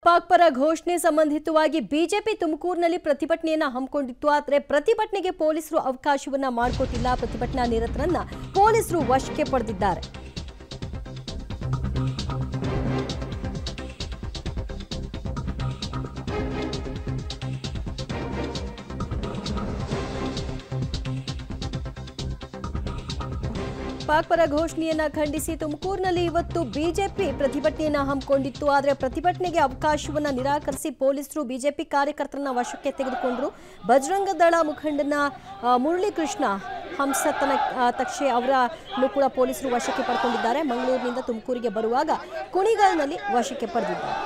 ಪಾಕ್ ಪರ ಘೋಷಣೆ ಸಂಬಂಧಿತವಾಗಿ ಬಿಜೆಪಿ ತುಮಕೂರಿನಲ್ಲಿ ಪ್ರತಿಭಟನೆಯನ್ನ ಹಮ್ಮಿಕೊಂಡಿತ್ತು. ಆದರೆ ಪ್ರತಿಭಟನೆಗೆ ಪೊಲೀಸರು ಅವಕಾಶವನ್ನ ಮಾಡಿಕೊಟ್ಟಿಲ್ಲ. ಪ್ರತಿಭಟನಾ ನಿರತರನ್ನ ಪೊಲೀಸರು ವಶಕ್ಕೆ ಪಡೆದಿದ್ದಾರೆ. ಪಾಕ್ ಪರ ಘೋಷಣೆಯನ್ನ ಖಂಡಿಸಿ ತುಮಕೂರಿನಲ್ಲಿ ಇವತ್ತು ಬಿಜೆಪಿ ಪ್ರತಿಭಟನೆಯನ್ನ ಹಮ್ಮಿಕೊಂಡಿತ್ತು. ಆದರೆ ಪ್ರತಿಭಟನೆಗೆ ಅವಕಾಶವನ್ನ ನಿರಾಕರಿಸಿ ಪೊಲೀಸರು ಬಿಜೆಪಿ ಕಾರ್ಯಕರ್ತರನ್ನ ವಶಕ್ಕೆ ತೆಗೆದುಕೊಂಡರು. ಬಜರಂಗ ದಳ ಮುಖಂಡನ ಮುರಳೀಕೃಷ್ಣ ಹಂಸತನ ತಕ್ಷೆ ಅವರನ್ನು ಕೂಡ ಪೊಲೀಸರು ವಶಕ್ಕೆ ಪಡೆದುಕೊಂಡಿದ್ದಾರೆ. ಮಂಗಳೂರಿನಿಂದ ತುಮಕೂರಿಗೆ ಬರುವಾಗ ಕುಣಿಗಲ್ನಲ್ಲಿ ವಶಕ್ಕೆ ಪಡೆದಿದ್ದಾರೆ.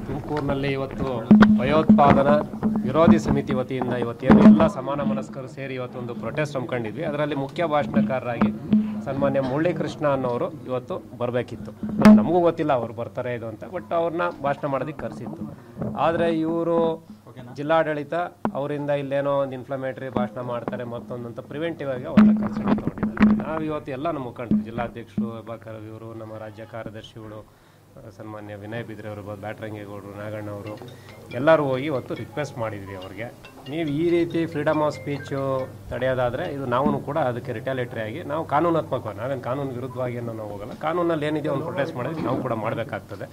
ತುಮಕೂರಿನಲ್ಲಿ ಇವತ್ತು ಭಯೋತ್ಪಾದನಾ ವಿರೋಧಿ ಸಮಿತಿ ವತಿಯಿಂದ ಇವತ್ತೇನು ಎಲ್ಲ ಸಮಾನ ಮನಸ್ಕರು ಸೇರಿ ಇವತ್ತೊಂದು ಪ್ರೊಟೆಸ್ಟ್ ಹಮ್ಮಿಕೊಂಡಿದ್ವಿ. ಅದರಲ್ಲಿ ಮುಖ್ಯ ಭಾಷಣಕಾರರಾಗಿ ಸನ್ಮಾನ್ಯ ಮುರಳೀಕೃಷ್ಣ ಅನ್ನೋರು ಇವತ್ತು ಬರಬೇಕಿತ್ತು. ನಮಗೂ ಗೊತ್ತಿಲ್ಲ ಅವ್ರು ಬರ್ತಾರೆ ಇದು ಅಂತ, ಬಟ್ ಅವ್ರನ್ನ ಭಾಷಣ ಮಾಡೋದಕ್ಕೆ ಕರೆಸಿತ್ತು. ಆದರೆ ಇವರು ಜಿಲ್ಲಾಡಳಿತ ಅವರಿಂದ ಇಲ್ಲೇನೋ ಒಂದು ಇನ್ಫ್ಲಮೇಟರಿ ಭಾಷಣ ಮಾಡ್ತಾರೆ ಮತ್ತೊಂದು ಅಂತ ಪ್ರಿವೆಂಟಿವ್ ಆಗಿ ಅವ್ರನ್ನ ಕರೆಸಿಟ್ಟು ತಗೊಂಡಿದ್ದಾರೆ. ನಾವು ಇವತ್ತು ಎಲ್ಲ ನಮ್ಮ ಮುಖಂಡರು, ಜಿಲ್ಲಾಧ್ಯಕ್ಷರು ಅಬ್ಬಾಕರ್ ಇವರು, ನಮ್ಮ ರಾಜ್ಯ ಕಾರ್ಯದರ್ಶಿಗಳು ಸನ್ಮಾನ್ಯ ವಿನಯ್ ಬಿದ್ರೆ ಅವರು, ಬ್ಯಾಟ್ರಂಗೇಗೌಡರು, ನಾಗಣ್ಣವರು ಎಲ್ಲರೂ ಹೋಗಿ ಇವತ್ತು ರಿಕ್ವೆಸ್ಟ್ ಮಾಡಿದ್ವಿ ಅವ್ರಿಗೆ, ನೀವು ಈ ರೀತಿ ಫ್ರೀಡಮ್ ಆಫ್ ಸ್ಪೀಚು ತಡೆಯೋದಾದರೆ ಇದು ನಾವು ಕೂಡ ಅದಕ್ಕೆ ರಿಟಾಲಿಯೇಟರಿ ಆಗಿ ನಾವು ಕಾನೂನಾತ್ಮಕವಾಗಿ, ನಾವೇನು ಕಾನೂನು ವಿರುದ್ಧವಾಗಿ ನಾವು ಹೋಗಲ್ಲ, ಕಾನೂನಲ್ಲಿ ಏನಿದೆ ಒಂದು ಪ್ರೊಟೆಸ್ಟ್ ಮಾಡಿದ್ರೆ ನಾವು ಕೂಡ ಮಾಡಬೇಕಾಗ್ತದೆ.